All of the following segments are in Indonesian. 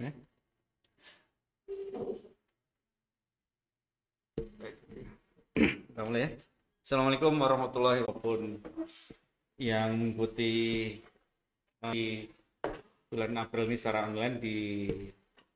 Ya. Kita mulai ya. Assalamualaikum warahmatullahi wabarakatuh. Yang mengikuti di bulan April ini secara online di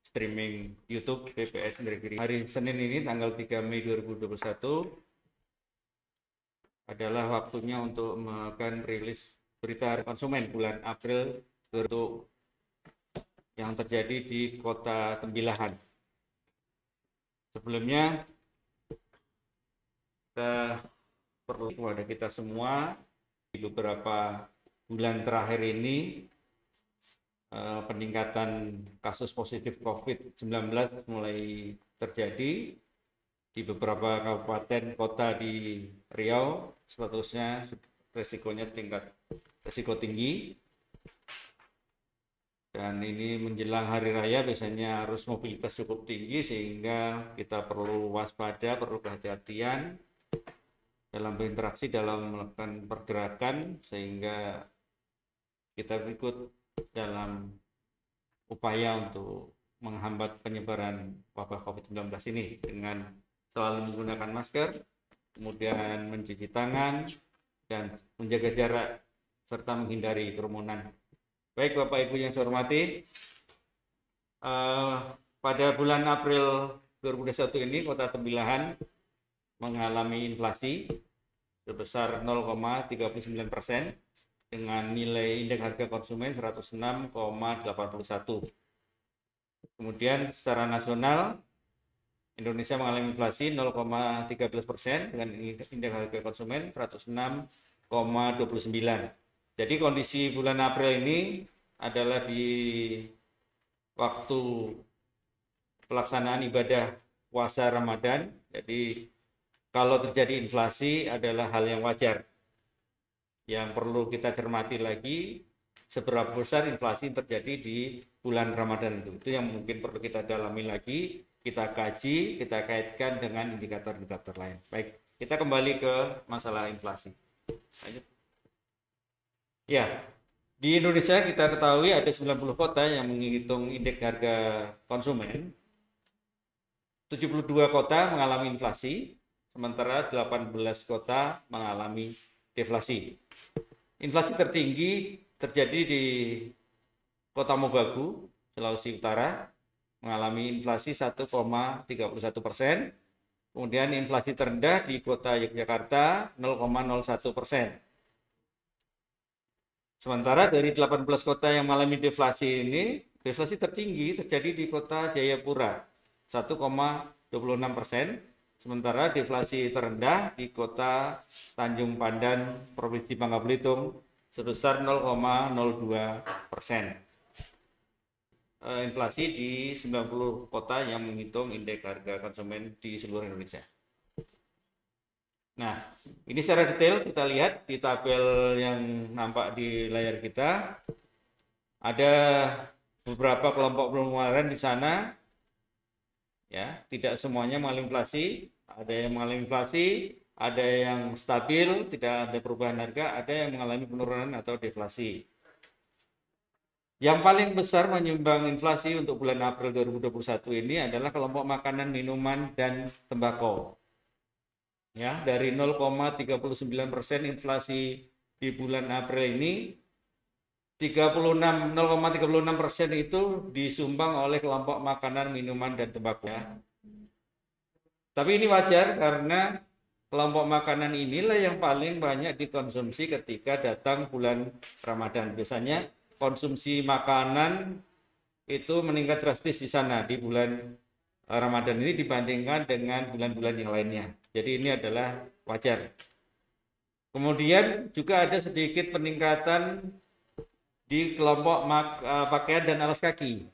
streaming YouTube BPS Indragiri. Hari Senin ini tanggal 3 Mei 2021 adalah waktunya untuk melakukan rilis berita konsumen bulan April untuk yang terjadi di Kota Tembilahan. Sebelumnya kita perlu kepada kita semua di beberapa bulan terakhir ini peningkatan kasus positif COVID-19 mulai terjadi di beberapa kabupaten kota di Riau, statusnya resikonya tingkat resiko tinggi. Dan ini menjelang hari raya biasanya arus mobilitas cukup tinggi sehingga kita perlu waspada, perlu kehati-hatian dalam berinteraksi, dalam melakukan pergerakan sehingga kita ikut dalam upaya untuk menghambat penyebaran wabah COVID-19 ini dengan selalu menggunakan masker, kemudian mencuci tangan, dan menjaga jarak serta menghindari kerumunan. Baik Bapak Ibu yang saya hormati, pada bulan April 2021 ini Kota Tembilahan mengalami inflasi sebesar 0,39% dengan nilai indeks harga konsumen 106,81. Kemudian secara nasional Indonesia mengalami inflasi 0,13% dengan indeks harga konsumen 106,29. Jadi kondisi bulan April ini adalah di waktu pelaksanaan ibadah puasa Ramadan. Jadi kalau terjadi inflasi adalah hal yang wajar. Yang perlu kita cermati lagi, seberapa besar inflasi yang terjadi di bulan Ramadan itu. Itu yang mungkin perlu kita dalami lagi, kita kaji, kita kaitkan dengan indikator-indikator lain. Baik, kita kembali ke masalah inflasi. Lanjut. Ya, di Indonesia kita ketahui ada 90 kota yang menghitung indeks harga konsumen. 72 kota mengalami inflasi, sementara 18 kota mengalami deflasi. Inflasi tertinggi terjadi di Kota Mobagu, Sulawesi Utara, mengalami inflasi 1,31%. Kemudian inflasi terendah di Kota Yogyakarta 0,01%. Sementara dari 18 kota yang mengalami deflasi ini, deflasi tertinggi terjadi di Kota Jayapura 1,26%. Sementara deflasi terendah di Kota Tanjung Pandan, Provinsi Bangka Belitung sebesar 0,02%. Inflasi di 90 kota yang menghitung indeks harga konsumen di seluruh Indonesia. Nah, ini secara detail kita lihat di tabel yang nampak di layar kita. Ada beberapa kelompok pengeluaran di sana. Ya, tidak semuanya mengalami inflasi, ada yang mengalami inflasi, ada yang stabil, tidak ada perubahan harga, ada yang mengalami penurunan atau deflasi. Yang paling besar menyumbang inflasi untuk bulan April 2021 ini adalah kelompok makanan, minuman, dan tembakau. Ya, dari 0,39% inflasi di bulan April ini, 0,36% itu disumbang oleh kelompok makanan, minuman, dan tembakau. Ya. Tapi ini wajar karena kelompok makanan inilah yang paling banyak dikonsumsi ketika datang bulan Ramadan. Biasanya konsumsi makanan itu meningkat drastis di sana di bulan Ramadan ini dibandingkan dengan bulan-bulan yang lainnya. Jadi ini adalah wajar. Kemudian juga ada sedikit peningkatan di kelompok pakaian dan alas kaki.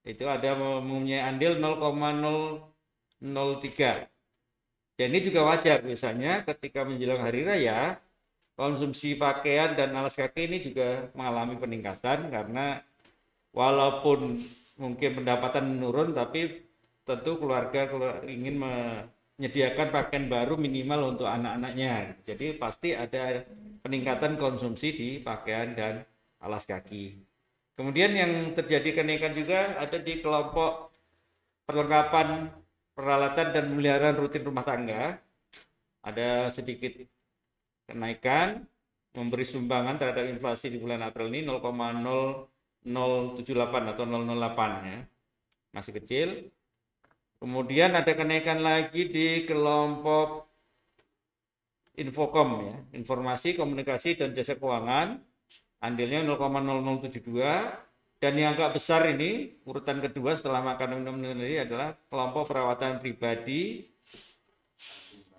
Itu ada mempunyai andil 0,003. Dan ini juga wajar, misalnya ketika menjelang hari raya, konsumsi pakaian dan alas kaki ini juga mengalami peningkatan karena walaupun mungkin pendapatan menurun, tapi tentu keluarga ingin menyediakan pakaian baru minimal untuk anak-anaknya. Jadi pasti ada peningkatan konsumsi di pakaian dan alas kaki. Kemudian yang terjadi kenaikan juga ada di kelompok perlengkapan peralatan dan pemeliharaan rutin rumah tangga. Ada sedikit kenaikan, memberi sumbangan terhadap inflasi di bulan April ini 0,0078 atau 008 ya. Masih kecil. Kemudian ada kenaikan lagi di kelompok Infokom ya, informasi, komunikasi dan jasa keuangan. Andilnya 0,0072 dan yang agak besar ini urutan kedua setelah makanan minum ini adalah kelompok perawatan pribadi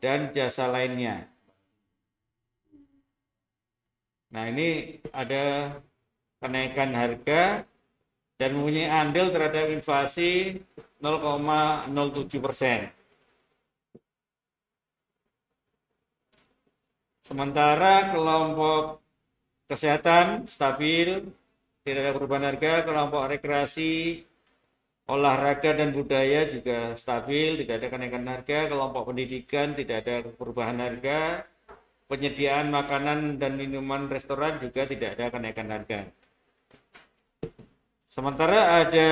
dan jasa lainnya. Nah, ini ada kenaikan harga dan mempunyai andil terhadap inflasi 0,07%. Sementara kelompok kesehatan stabil, tidak ada perubahan harga. Kelompok rekreasi, olahraga dan budaya juga stabil, tidak ada kenaikan harga. Kelompok pendidikan tidak ada perubahan harga. Penyediaan makanan dan minuman restoran juga tidak ada kenaikan harga. Sementara ada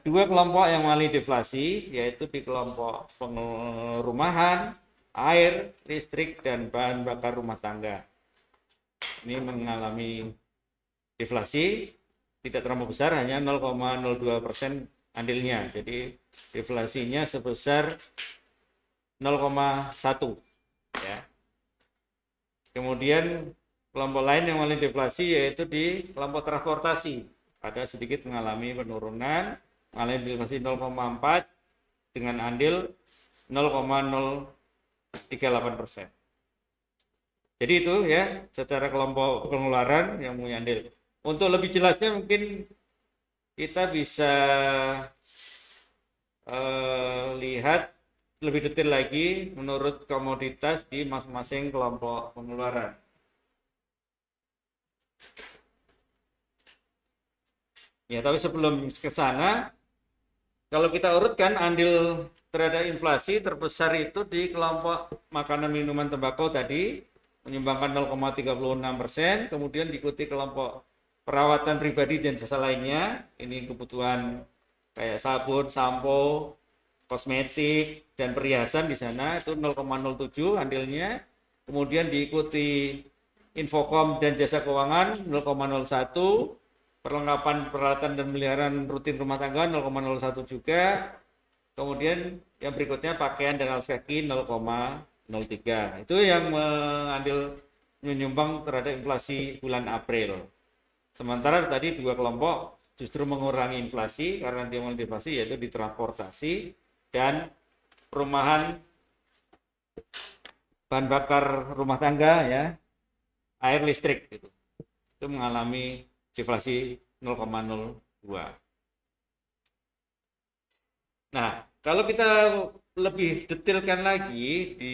dua kelompok yang mengalami deflasi, yaitu di kelompok perumahan, air, listrik, dan bahan bakar rumah tangga. Ini mengalami deflasi, tidak terlalu besar, hanya 0,02% andilnya. Jadi deflasinya sebesar 0,1 ya. Kemudian kelompok lain yang mengalami deflasi yaitu di kelompok transportasi. Ada sedikit mengalami penurunan, mengalami deflasi 0,4 dengan andil 0,038%. Jadi itu ya secara kelompok pengeluaran yang punya andil. Untuk lebih jelasnya mungkin kita bisa lihat lebih detail lagi menurut komoditas di masing-masing kelompok pengeluaran. Ya, tapi sebelum ke sana, kalau kita urutkan andil terhadap inflasi terbesar itu di kelompok makanan, minuman, tembakau tadi menyumbangkan 0,36%, kemudian diikuti kelompok perawatan pribadi dan jasa lainnya, ini kebutuhan kayak sabun, sampo, kosmetik dan perhiasan di sana itu 0,07 andilnya, kemudian diikuti Infokom dan jasa keuangan 0,01, perlengkapan peralatan dan pemeliharaan rutin rumah tangga 0,01 juga, kemudian yang berikutnya pakaian dan alas kaki 0,03. Itu yang mengambil menyumbang terhadap inflasi bulan April. Sementara tadi dua kelompok justru mengurangi inflasi karena dia mengalami deflasi, yaitu di transportasi dan perumahan, bahan bakar rumah tangga ya, air, listrik gitu. Itu mengalami deflasi 0,02. Nah, kalau kita lebih detailkan lagi di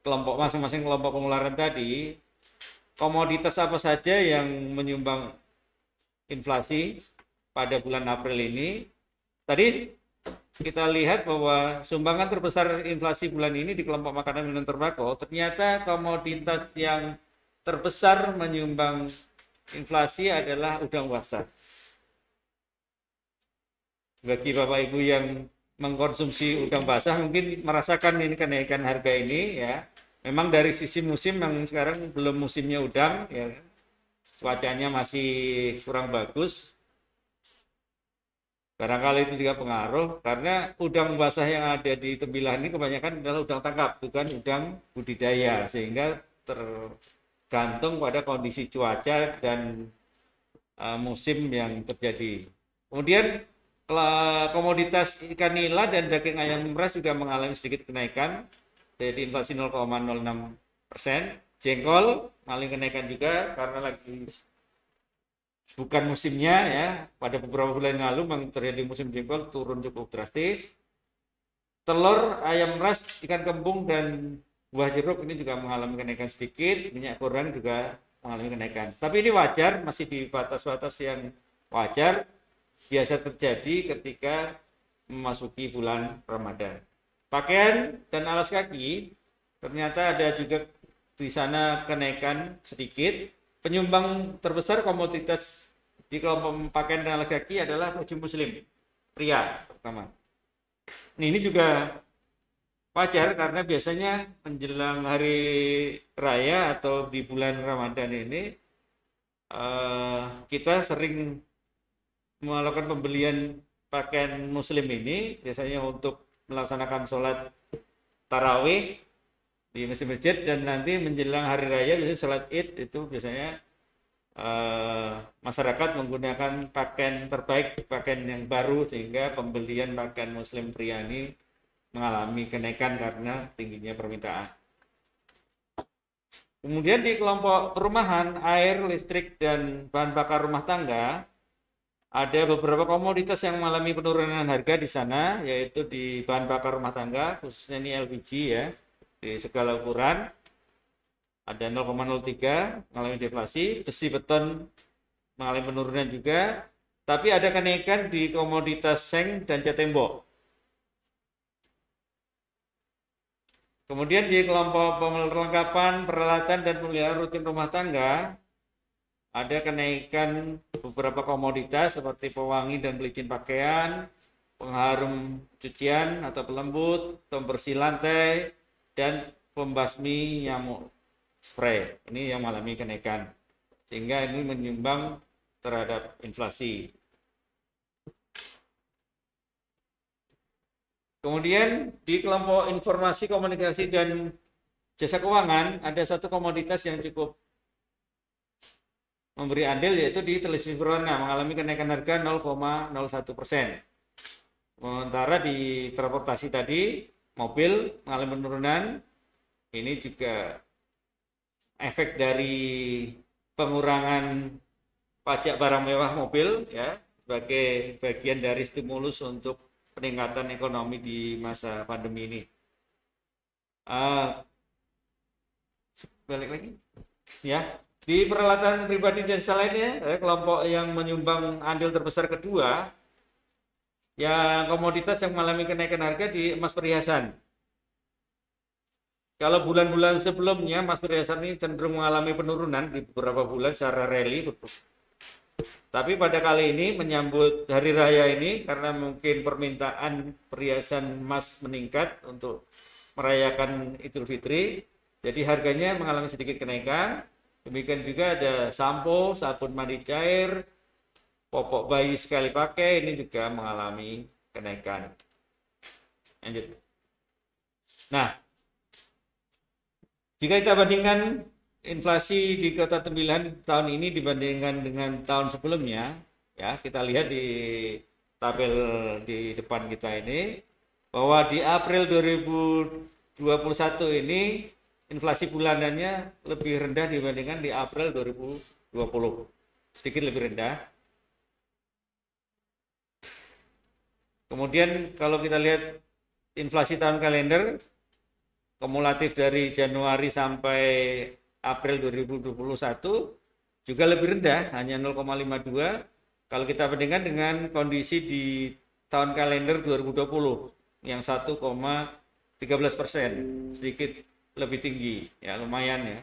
kelompok masing-masing kelompok pengeluaran tadi, komoditas apa saja yang menyumbang inflasi pada bulan April ini. Tadi kita lihat bahwa sumbangan terbesar inflasi bulan ini di kelompok makanan, minuman, tembakau, ternyata komoditas yang terbesar menyumbang inflasi adalah udang basah. Bagi Bapak Ibu yang mengkonsumsi udang basah mungkin merasakan ini kenaikan harga ini ya. Memang dari sisi musim yang sekarang belum musimnya udang ya. Cuacanya masih kurang bagus. Barangkali itu juga pengaruh karena udang basah yang ada di Tembilahan ini kebanyakan adalah udang tangkap, bukan udang budidaya, sehingga tergantung pada kondisi cuaca dan musim yang terjadi. Kemudian komoditas ikan nila dan daging ayam meras juga mengalami sedikit kenaikan, jadi inflasi 0,06%. Jengkol mengalami kenaikan juga karena lagi bukan musimnya ya. Pada beberapa bulan yang lalu terjadi musim jengkol turun cukup drastis. Telur, ayam meras, ikan kembung dan buah jeruk ini juga mengalami kenaikan sedikit. Minyak goreng juga mengalami kenaikan. Tapi ini wajar, masih di batas-batas yang wajar. Biasa terjadi ketika memasuki bulan Ramadan. Pakaian dan alas kaki ternyata ada juga di sana kenaikan sedikit. Penyumbang terbesar komoditas di kelompok pakaian dan alas kaki adalah baju muslim pria pertama. Ini juga wajar karena biasanya menjelang hari raya atau di bulan Ramadan ini kita sering melakukan pembelian pakaian muslim ini biasanya untuk melaksanakan sholat tarawih di masjid-masjid, dan nanti menjelang hari raya biasanya sholat id itu biasanya masyarakat menggunakan pakaian terbaik, pakaian yang baru, sehingga pembelian pakaian muslim pria ini mengalami kenaikan karena tingginya permintaan. Kemudian di kelompok perumahan, air, listrik, dan bahan bakar rumah tangga, ada beberapa komoditas yang mengalami penurunan harga di sana, yaitu di bahan bakar rumah tangga, khususnya ini LPG ya, di segala ukuran. Ada 0,03 mengalami deflasi, besi beton mengalami penurunan juga, tapi ada kenaikan di komoditas seng dan cat tembok. Kemudian di kelompok perlengkapan, peralatan, dan pemeliharaan rutin rumah tangga, ada kenaikan beberapa komoditas seperti pewangi dan pelicin pakaian, pengharum cucian atau pelembut, pembersih lantai, dan pembasmi nyamuk spray. Ini yang mengalami kenaikan, sehingga ini menyumbang terhadap inflasi. Kemudian di kelompok informasi, komunikasi, dan jasa keuangan ada satu komoditas yang cukup memberi andil, yaitu di televisi berwarna, mengalami kenaikan harga 0,01%. Sementara di transportasi tadi, mobil mengalami penurunan. Ini juga efek dari pengurangan pajak barang mewah mobil ya, sebagai bagian dari stimulus untuk peningkatan ekonomi di masa pandemi ini. Balik lagi ya, di peralatan pribadi dan selainnya, kelompok yang menyumbang andil terbesar kedua ya, komoditas yang mengalami kenaikan harga di emas perhiasan. Kalau bulan-bulan sebelumnya emas perhiasan ini cenderung mengalami penurunan di beberapa bulan secara rally, tapi pada kali ini menyambut hari raya ini, karena mungkin permintaan perhiasan emas meningkat untuk merayakan Idul Fitri, jadi harganya mengalami sedikit kenaikan. Demikian juga ada sampo, sabun mandi cair, popok bayi sekali pakai, ini juga mengalami kenaikan. Lanjut. Nah, jika kita bandingkan inflasi di Kota Tembilahan tahun ini dibandingkan dengan tahun sebelumnya, ya kita lihat di tabel di depan kita ini, bahwa di April 2021 ini inflasi bulanannya lebih rendah dibandingkan di April 2020, sedikit lebih rendah. Kemudian kalau kita lihat inflasi tahun kalender, kumulatif dari Januari sampai April 2021 juga lebih rendah, hanya 0,52 kalau kita bandingkan dengan kondisi di tahun kalender 2020 yang 1,13%, sedikit lebih tinggi ya, lumayan ya.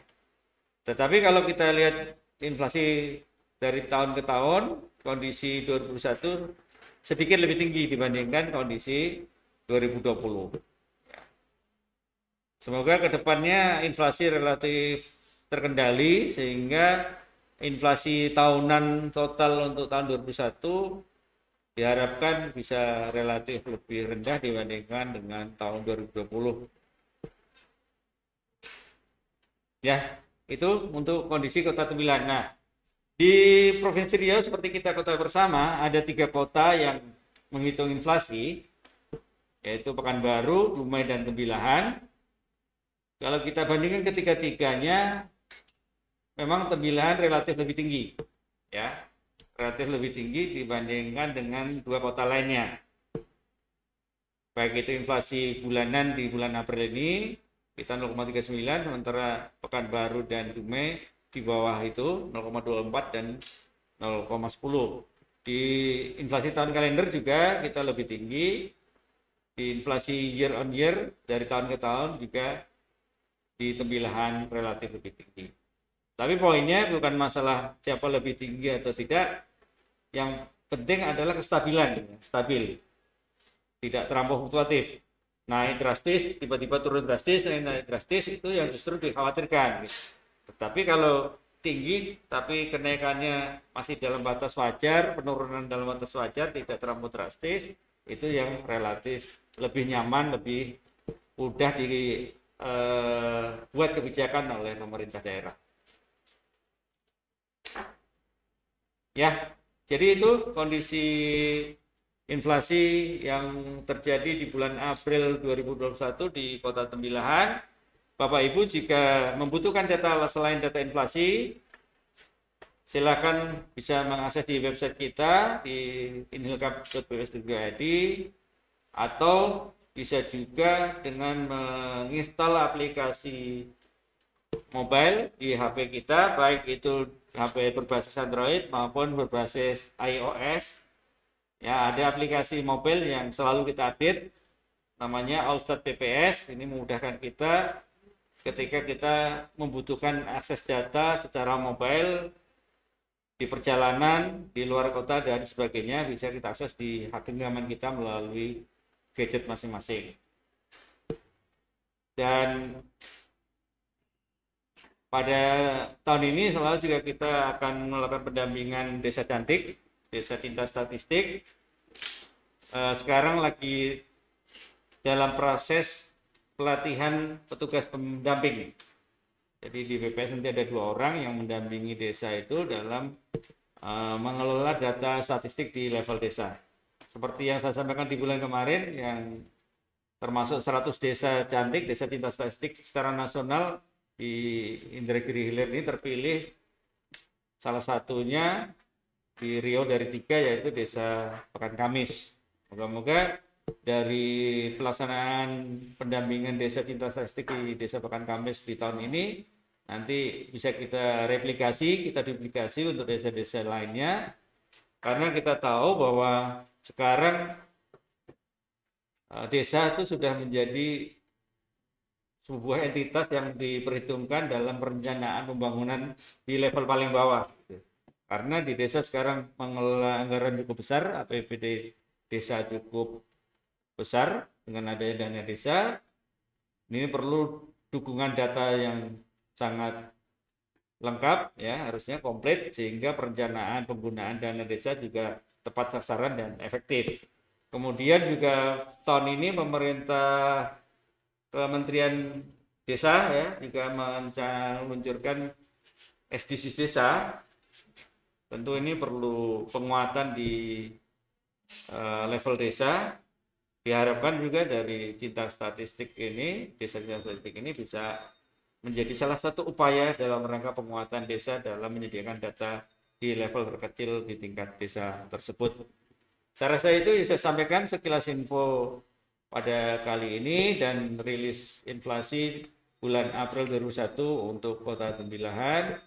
Tetapi kalau kita lihat inflasi dari tahun ke tahun, kondisi 2021 sedikit lebih tinggi dibandingkan kondisi 2020. Semoga kedepannya inflasi relatif terkendali, sehingga inflasi tahunan total untuk tahun 2021 diharapkan bisa relatif lebih rendah dibandingkan dengan tahun 2020. Ya, itu untuk kondisi Kota Tembilahan. Nah, di Provinsi Riau seperti kita kota bersama, ada 3 kota yang menghitung inflasi, yaitu Pekanbaru, Dumai, dan Tembilahan. Kalau kita bandingkan ketiga-tiganya, memang Tembilahan relatif lebih tinggi, ya, relatif lebih tinggi dibandingkan dengan 2 kota lainnya. Baik itu inflasi bulanan di bulan April ini kita 0,39, sementara Pekanbaru dan Dumai di bawah itu 0,24 dan 0,10. Di inflasi tahun kalender juga kita lebih tinggi. Di inflasi year on year dari tahun ke tahun juga di Tembilahan relatif lebih tinggi. Tapi poinnya bukan masalah siapa lebih tinggi atau tidak, Yang penting adalah kestabilan, stabil, tidak terlampau fluktuatif. Naik drastis, tiba-tiba turun drastis, naik drastis, itu yang justru dikhawatirkan. Tetapi kalau tinggi, tapi kenaikannya masih dalam batas wajar, penurunan dalam batas wajar, tidak terlampau drastis, itu yang relatif lebih nyaman, lebih mudah dibuat kebijakan oleh pemerintah daerah. Ya, jadi itu kondisi inflasi yang terjadi di bulan April 2021 di Kota Tembilahan. Bapak Ibu jika membutuhkan data selain data inflasi, silakan bisa mengakses di website kita di inhilkap.bps.go.id atau bisa juga dengan menginstal aplikasi mobile di HP kita, baik itu HP berbasis Android maupun berbasis iOS. Ya, ada aplikasi mobile yang selalu kita update, namanya Allstat PPS. Ini memudahkan kita ketika kita membutuhkan akses data secara mobile di perjalanan, di luar kota dan sebagainya, bisa kita akses di genggaman kita melalui gadget masing-masing. Dan pada tahun ini selalu juga kita akan melakukan pendampingan desa cantik, desa cinta statistik. Sekarang lagi dalam proses pelatihan petugas pendamping. Jadi di BPS nanti ada 2 orang yang mendampingi desa itu dalam mengelola data statistik di level desa. Seperti yang saya sampaikan di bulan kemarin, yang termasuk 100 desa cantik, desa cinta statistik secara nasional di Indragiri Hilir ini terpilih salah satunya di Riau dari 3, yaitu desa Pekan Kamis. Moga-moga dari pelaksanaan pendampingan desa cinta statistik di desa Pekan Kamis di tahun ini nanti bisa kita replikasi, kita duplikasi untuk desa-desa lainnya, karena kita tahu bahwa sekarang desa itu sudah menjadi sebuah entitas yang diperhitungkan dalam perencanaan pembangunan di level paling bawah. Karena di desa sekarang mengelola anggaran cukup besar, APBD desa cukup besar dengan adanya dana desa. Ini perlu dukungan data yang sangat lengkap, ya, harusnya komplit, sehingga perencanaan penggunaan dana desa juga tepat sasaran dan efektif. Kemudian juga tahun ini pemerintah Kementerian Desa ya juga meluncurkan SDGs desa. Tentu ini perlu penguatan di level desa. Diharapkan juga dari cinta statistik ini, desa cinta statistik ini bisa menjadi salah satu upaya dalam rangka penguatan desa dalam menyediakan data di level terkecil di tingkat desa tersebut. Saya rasa itu yang saya sampaikan sekilas info pada kali ini dan rilis inflasi bulan April 2021 untuk Kota Tembilahan.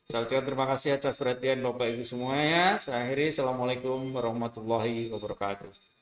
Saya ucapkan terima kasih atas perhatian Bapak Ibu semuanya. Saya akhiri. Assalamualaikum warahmatullahi wabarakatuh.